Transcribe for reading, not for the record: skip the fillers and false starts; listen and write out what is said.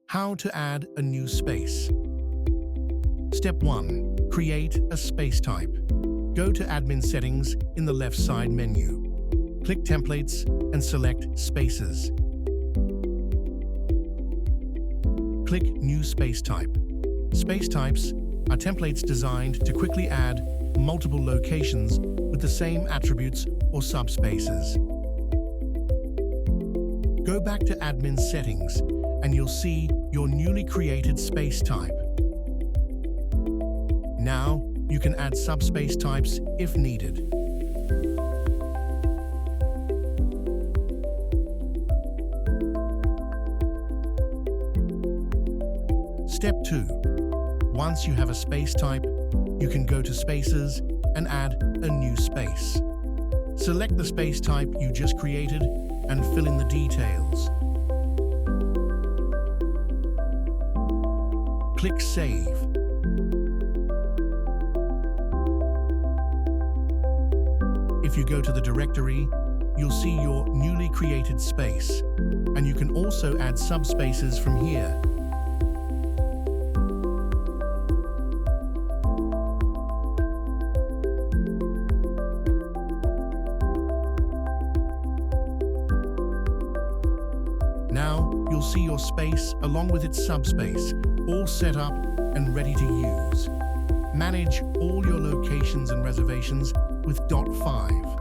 How to add a new space. Step 1. Create a space type. Go to Admin Settings in the left side menu. Click Templates and select Spaces. Click New Space Type. Space types are templates designed to quickly add multiple locations with the same attributes or subspaces. Go back to Admin Settings and you'll see your newly created space type. Now you can add subspace types if needed. Step 2. Once you have a space type, you can go to Spaces and add a new space. Select the space type you just created and fill in the details. Click Save. If you go to the directory, you'll see your newly created space, and you can also add subspaces from here. Now you'll see your space along with its subspace, all set up and ready to use. Manage all your locations and reservations with Dot5.